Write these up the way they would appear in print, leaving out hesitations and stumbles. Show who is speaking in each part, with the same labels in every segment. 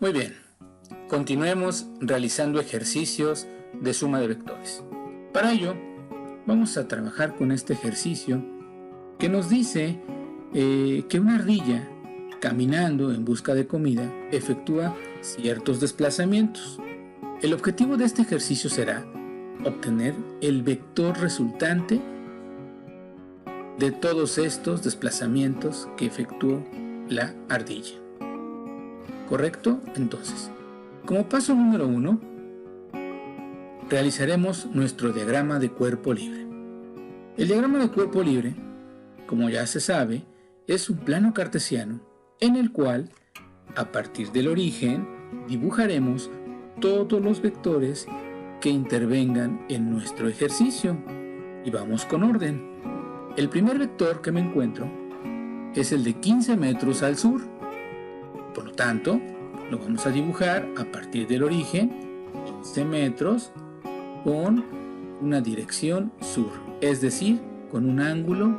Speaker 1: Muy bien, continuemos realizando ejercicios de suma de vectores. Para ello, vamos a trabajar con este ejercicio que nos dice que una ardilla, caminando en busca de comida, efectúa ciertos desplazamientos. El objetivo de este ejercicio será obtener el vector resultante de todos estos desplazamientos que efectuó la ardilla. ¿Correcto? Entonces, como paso número 1, realizaremos nuestro diagrama de cuerpo libre. El diagrama de cuerpo libre, como ya se sabe, es un plano cartesiano en el cual, a partir del origen, dibujaremos todos los vectores que intervengan en nuestro ejercicio. Y vamos con orden. El primer vector que me encuentro es el de 15 metros al sur. Por lo tanto, lo vamos a dibujar a partir del origen, 15 metros, con una dirección sur, es decir, con un ángulo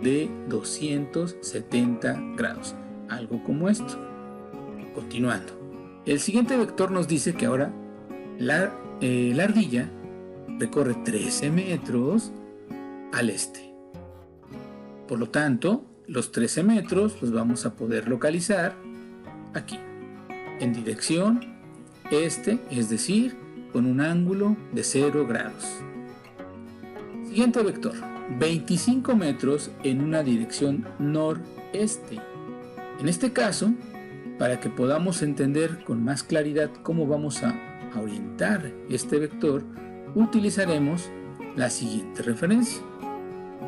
Speaker 1: de 270 grados, algo como esto. Continuando, el siguiente vector nos dice que ahora la ardilla recorre 13 metros al este. Por lo tanto, los 13 metros los vamos a poder localizar aquí, en dirección este, es decir, con un ángulo de 0 grados. Siguiente vector, 25 metros en una dirección noreste. En este caso, para que podamos entender con más claridad cómo vamos a orientar este vector, utilizaremos la siguiente referencia.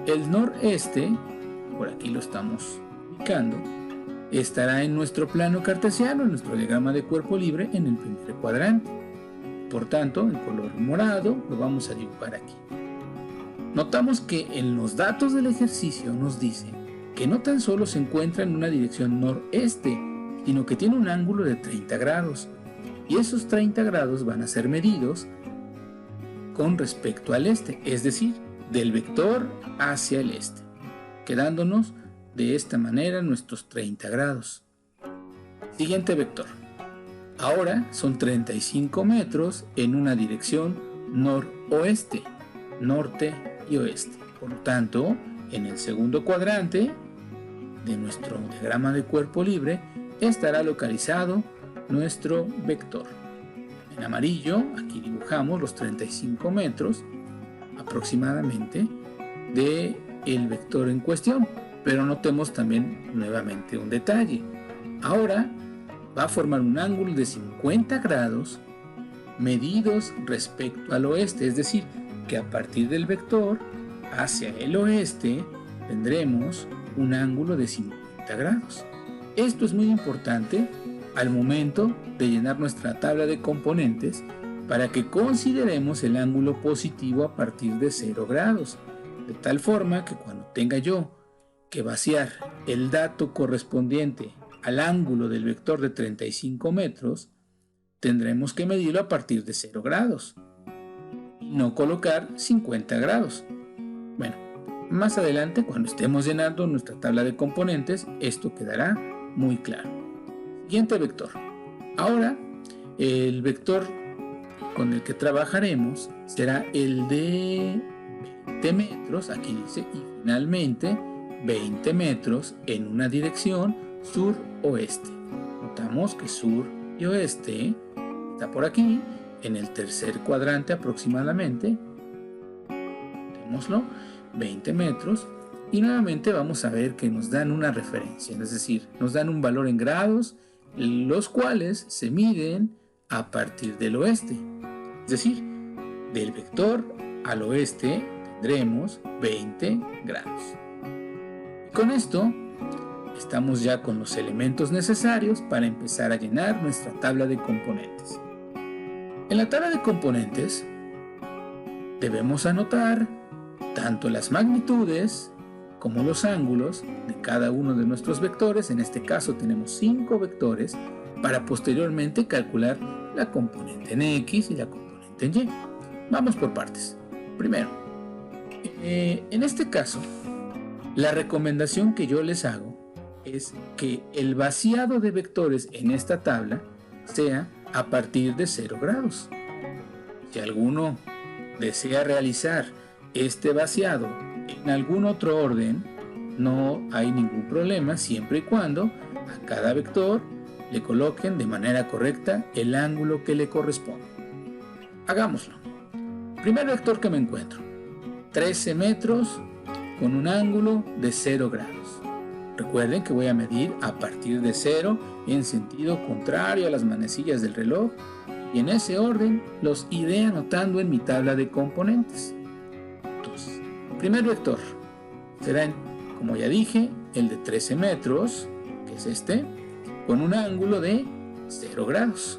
Speaker 1: El noreste, por aquí lo estamos ubicando, estará en nuestro plano cartesiano, en nuestro diagrama de cuerpo libre, en el primer cuadrante. Por tanto, en color morado lo vamos a dibujar aquí. Notamos que en los datos del ejercicio nos dice que no tan solo se encuentra en una dirección noreste, sino que tiene un ángulo de 30 grados. Y esos 30 grados van a ser medidos con respecto al este, es decir, del vector hacia el este, quedándonos de esta manera nuestros 30 grados. Siguiente vector. Ahora son 35 metros en una dirección noroeste, norte y oeste. Por lo tanto, en el segundo cuadrante de nuestro diagrama de cuerpo libre estará localizado nuestro vector. En amarillo, aquí dibujamos los 35 metros aproximadamente del vector en cuestión. Pero notemos también nuevamente un detalle. Ahora va a formar un ángulo de 50 grados medidos respecto al oeste, es decir, que a partir del vector hacia el oeste tendremos un ángulo de 50 grados. Esto es muy importante al momento de llenar nuestra tabla de componentes para que consideremos el ángulo positivo a partir de 0 grados, de tal forma que cuando tenga yo que vaciar el dato correspondiente al ángulo del vector de 35 metros, tendremos que medirlo a partir de 0 grados y no colocar 50 grados. Bueno, más adelante, cuando estemos llenando nuestra tabla de componentes, esto quedará muy claro. Siguiente vector. Ahora, el vector con el que trabajaremos será el de 20 metros, aquí dice, y finalmente 20 metros en una dirección sur-oeste. Notamos que sur y oeste está por aquí, en el tercer cuadrante aproximadamente. Notémoslo, 20 metros. Y nuevamente vamos a ver que nos dan una referencia, es decir, nos dan un valor en grados, los cuales se miden a partir del oeste. Es decir, del vector al oeste tendremos 20 grados. Con esto, estamos ya con los elementos necesarios para empezar a llenar nuestra tabla de componentes. En la tabla de componentes, debemos anotar tanto las magnitudes como los ángulos de cada uno de nuestros vectores. En este caso tenemos 5 vectores para posteriormente calcular la componente en X y la componente en Y. Vamos por partes. Primero, en este caso, la recomendación que yo les hago es que el vaciado de vectores en esta tabla sea a partir de 0 grados. Si alguno desea realizar este vaciado en algún otro orden, no hay ningún problema siempre y cuando a cada vector le coloquen de manera correcta el ángulo que le corresponde. Hagámoslo. Primer vector que me encuentro, 13 metros con un ángulo de 0 grados. Recuerden que voy a medir a partir de 0 en sentido contrario a las manecillas del reloj y en ese orden los iré anotando en mi tabla de componentes. Entonces, primer vector será, como ya dije, el de 13 metros, que es este, con un ángulo de 0 grados.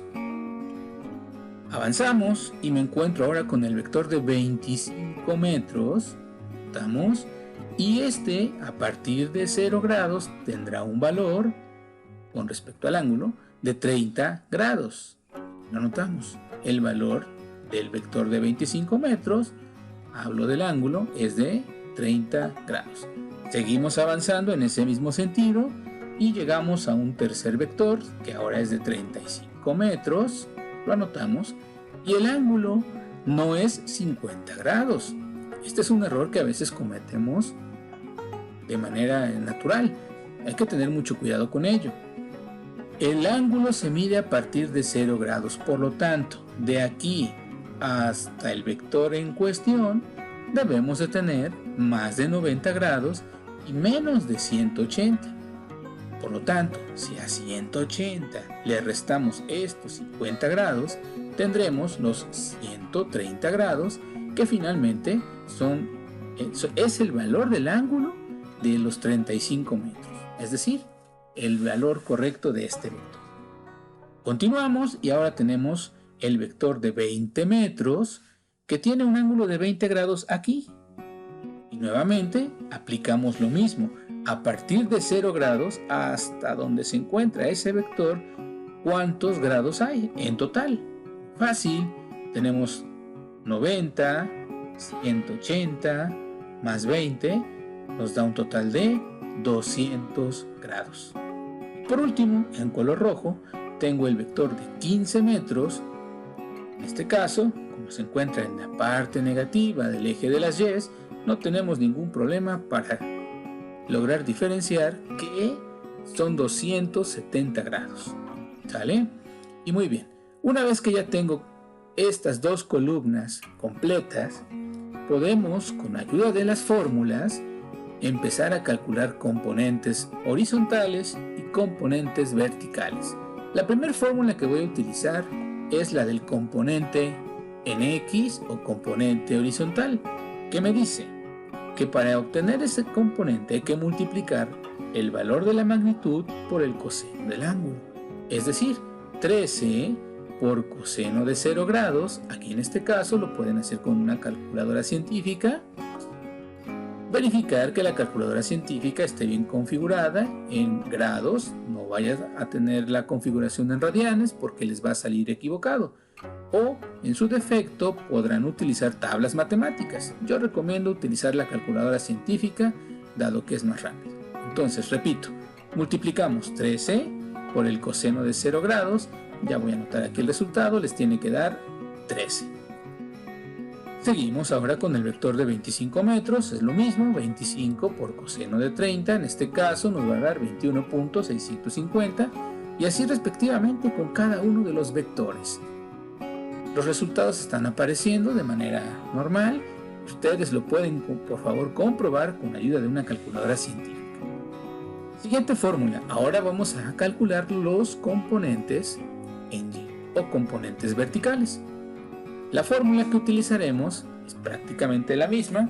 Speaker 1: Avanzamos y me encuentro ahora con el vector de 25 metros, ¿estamos? Y este, a partir de 0 grados, tendrá un valor, con respecto al ángulo, de 30 grados. Lo notamos. El valor del vector de 25 metros, hablo del ángulo, es de 30 grados. Seguimos avanzando en ese mismo sentido y llegamos a un tercer vector, que ahora es de 35 metros. Lo anotamos. Y el ángulo no es 50 grados. Este es un error que a veces cometemos de manera natural. Hay que tener mucho cuidado con ello. El ángulo se mide a partir de 0 grados. Por lo tanto, de aquí hasta el vector en cuestión, debemos de tener más de 90 grados y menos de 180. Por lo tanto, si a 180 le restamos estos 50 grados, tendremos los 130 grados, que finalmente es el valor del ángulo de los 35 metros, es decir, el valor correcto de este vector. Continuamos y ahora tenemos el vector de 20 metros, que tiene un ángulo de 20 grados aquí. Y nuevamente aplicamos lo mismo. A partir de 0 grados hasta donde se encuentra ese vector, ¿cuántos grados hay en total? Fácil, tenemos 90, 180 más 20, nos da un total de 200 grados. Por último, en color rojo, tengo el vector de 15 metros. En este caso, como se encuentra en la parte negativa del eje de las Y, no tenemos ningún problema para lograr diferenciar que son 270 grados. ¿Sale? Y muy bien. Una vez que ya tengo estas dos columnas completas, podemos, con ayuda de las fórmulas, empezar a calcular componentes horizontales y componentes verticales. La primera fórmula que voy a utilizar es la del componente en X o componente horizontal, que me dice que para obtener ese componente hay que multiplicar el valor de la magnitud por el coseno del ángulo. Es decir, 13 por coseno de 0 grados, aquí en este caso lo pueden hacer con una calculadora científica. Verificar que la calculadora científica esté bien configurada en grados, no vayas a tener la configuración en radianes porque les va a salir equivocado. O, en su defecto, podrán utilizar tablas matemáticas. Yo recomiendo utilizar la calculadora científica, dado que es más rápido. Entonces, repito, multiplicamos 13 por el coseno de 0 grados. Ya voy a anotar aquí el resultado, les tiene que dar 13. Seguimos ahora con el vector de 25 metros, es lo mismo, 25 por coseno de 30, en este caso nos va a dar 21.650, y así respectivamente con cada uno de los vectores. Los resultados están apareciendo de manera normal. Ustedes lo pueden, por favor, comprobar con la ayuda de una calculadora científica. Siguiente fórmula. Ahora vamos a calcular los componentes en Y o componentes verticales. La fórmula que utilizaremos es prácticamente la misma.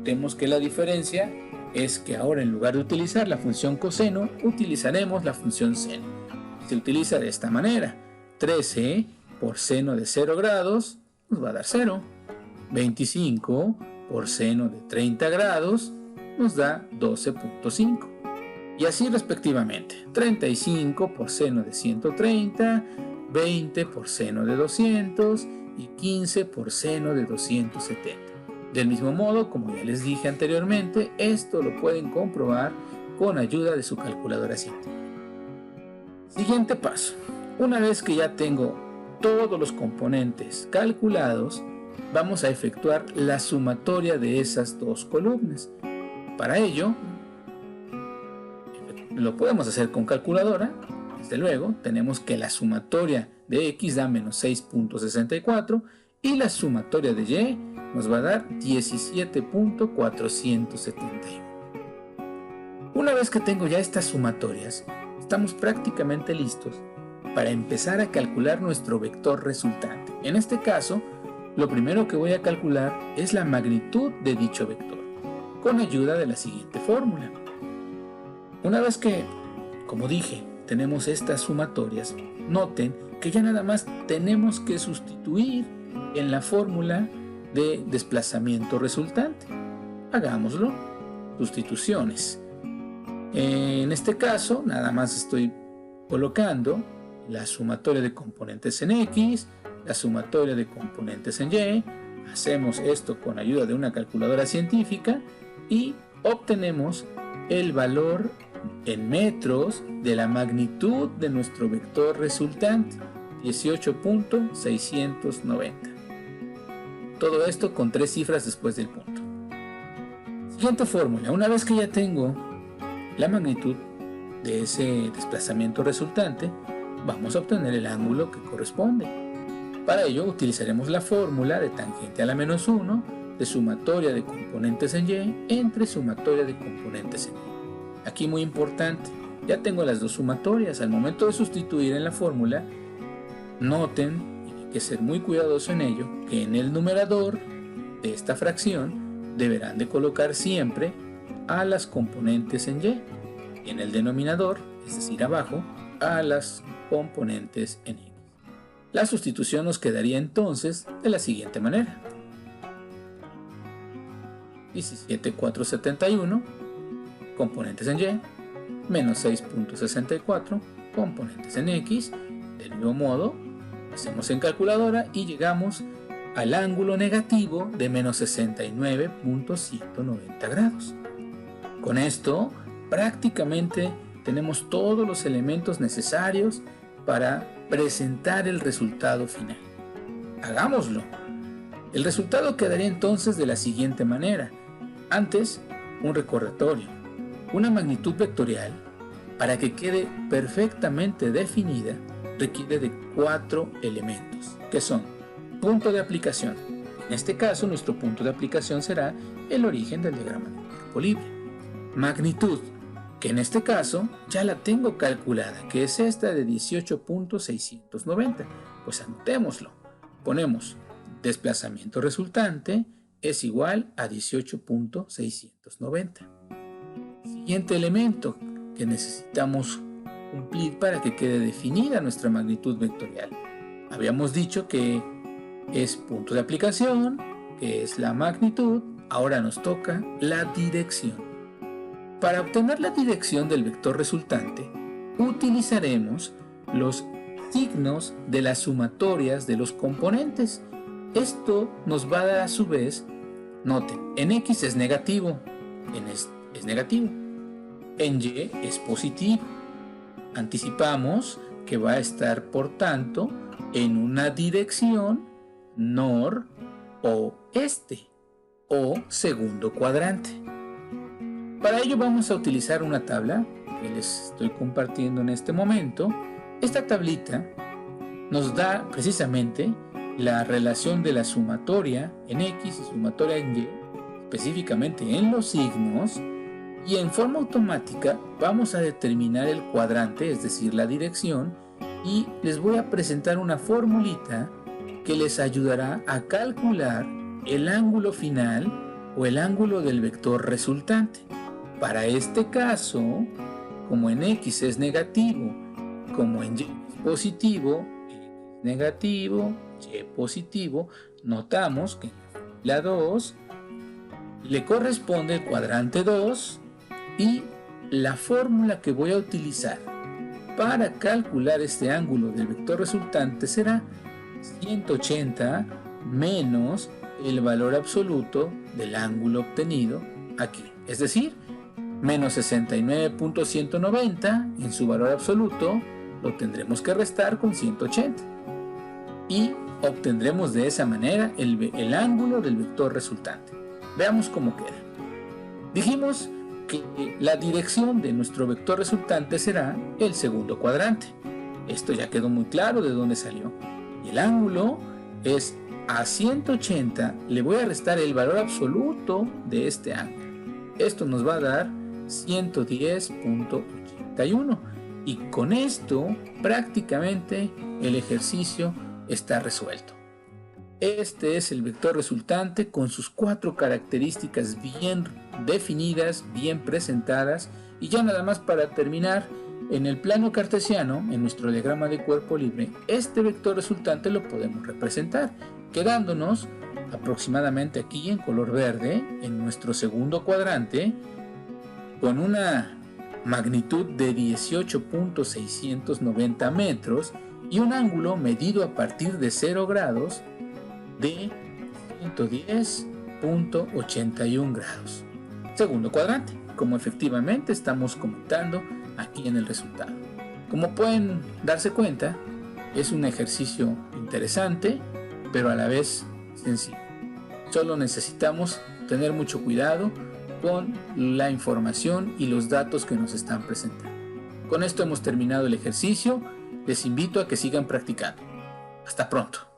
Speaker 1: Vemos que la diferencia es que ahora, en lugar de utilizar la función coseno, utilizaremos la función seno. Se utiliza de esta manera. 13 por seno de 0 grados nos va a dar 0. 25 por seno de 30 grados nos da 12.5. Y así respectivamente. 35 por seno de 130, 20 por seno de 200 y 15 por seno de 270. Del mismo modo, como ya les dije anteriormente, esto lo pueden comprobar con ayuda de su calculadora científica. Siguiente paso. Una vez que ya tengo todos los componentes calculados, vamos a efectuar la sumatoria de esas dos columnas. Para ello, lo podemos hacer con calculadora. Desde luego, tenemos que la sumatoria de X da menos 6.64 y la sumatoria de Y nos va a dar 17.471. Una vez que tengo ya estas sumatorias, estamos prácticamente listos para empezar a calcular nuestro vector resultante. En este caso, lo primero que voy a calcular es la magnitud de dicho vector, con ayuda de la siguiente fórmula. Una vez que, como dije, tenemos estas sumatorias, noten que ya nada más tenemos que sustituir en la fórmula de desplazamiento resultante. Hagámoslo. Sustituciones. En este caso, nada más estoy colocando la sumatoria de componentes en X, la sumatoria de componentes en Y. Hacemos esto con ayuda de una calculadora científica y obtenemos el valor en metros de la magnitud de nuestro vector resultante, 18.690. Todo esto con 3 cifras después del punto. Siguiente fórmula. Una vez que ya tengo la magnitud de ese desplazamiento resultante, vamos a obtener el ángulo que corresponde. Para ello utilizaremos la fórmula de tangente a la menos 1 de sumatoria de componentes en Y entre sumatoria de componentes en Y. Aquí muy importante, ya tengo las dos sumatorias. Al momento de sustituir en la fórmula, noten, y hay que ser muy cuidadoso en ello, que en el numerador de esta fracción deberán de colocar siempre a las componentes en Y. Y en el denominador, es decir abajo, a las componentes en X. La sustitución nos quedaría entonces de la siguiente manera. 17.471 componentes en Y menos 6.64 componentes en X. Del mismo modo, hacemos en calculadora y llegamos al ángulo negativo de menos 69.190 grados. Con esto, prácticamente tenemos todos los elementos necesarios para presentar el resultado final. Hagámoslo. El resultado quedaría entonces de la siguiente manera. Antes, un recordatorio. Una magnitud vectorial, para que quede perfectamente definida, requiere de 4 elementos, que son punto de aplicación. En este caso, nuestro punto de aplicación será el origen del diagrama de cuerpo libre. Magnitud, que en este caso ya la tengo calculada, que es esta de 18.690. Pues anotémoslo. Ponemos desplazamiento resultante es igual a 18.690. Siguiente elemento que necesitamos cumplir para que quede definida nuestra magnitud vectorial. Habíamos dicho que es punto de aplicación, que es la magnitud. Ahora nos toca la dirección. Para obtener la dirección del vector resultante, utilizaremos los signos de las sumatorias de los componentes. Esto nos va a dar a su vez, noten, en X es negativo, es negativo, en Y es positivo. Anticipamos que va a estar, por tanto, en una dirección nor-oeste o segundo cuadrante. Para ello vamos a utilizar una tabla que les estoy compartiendo en este momento. Esta tablita nos da precisamente la relación de la sumatoria en X y sumatoria en Y, específicamente en los signos, y en forma automática vamos a determinar el cuadrante, es decir, la dirección, y les voy a presentar una formulita que les ayudará a calcular el ángulo final o el ángulo del vector resultante. Para este caso, como en X es negativo, como en Y es positivo, X negativo, Y positivo, notamos que en la 2 le corresponde el cuadrante 2 y la fórmula que voy a utilizar para calcular este ángulo del vector resultante será 180 menos el valor absoluto del ángulo obtenido aquí, es decir, menos 69.190 en su valor absoluto lo tendremos que restar con 180 y obtendremos de esa manera el ángulo del vector resultante. Veamos cómo queda. Dijimos que la dirección de nuestro vector resultante será el segundo cuadrante. Esto ya quedó muy claro de dónde salió. Y el ángulo es a 180, le voy a restar el valor absoluto de este ángulo. Esto nos va a dar 110.81 y con esto prácticamente el ejercicio está resuelto. Este es el vector resultante con sus 4 características bien definidas, bien presentadas, y ya nada más para terminar, en el plano cartesiano, en nuestro diagrama de cuerpo libre, este vector resultante lo podemos representar, quedándonos aproximadamente aquí en color verde, en nuestro segundo cuadrante, con una magnitud de 18.690 metros y un ángulo medido a partir de 0 grados de 110.81 grados. Segundo cuadrante, como efectivamente estamos comentando aquí en el resultado. Como pueden darse cuenta, es un ejercicio interesante, pero a la vez sencillo. Solo necesitamos tener mucho cuidado con la información y los datos que nos están presentando. Con esto hemos terminado el ejercicio. Les invito a que sigan practicando. Hasta pronto.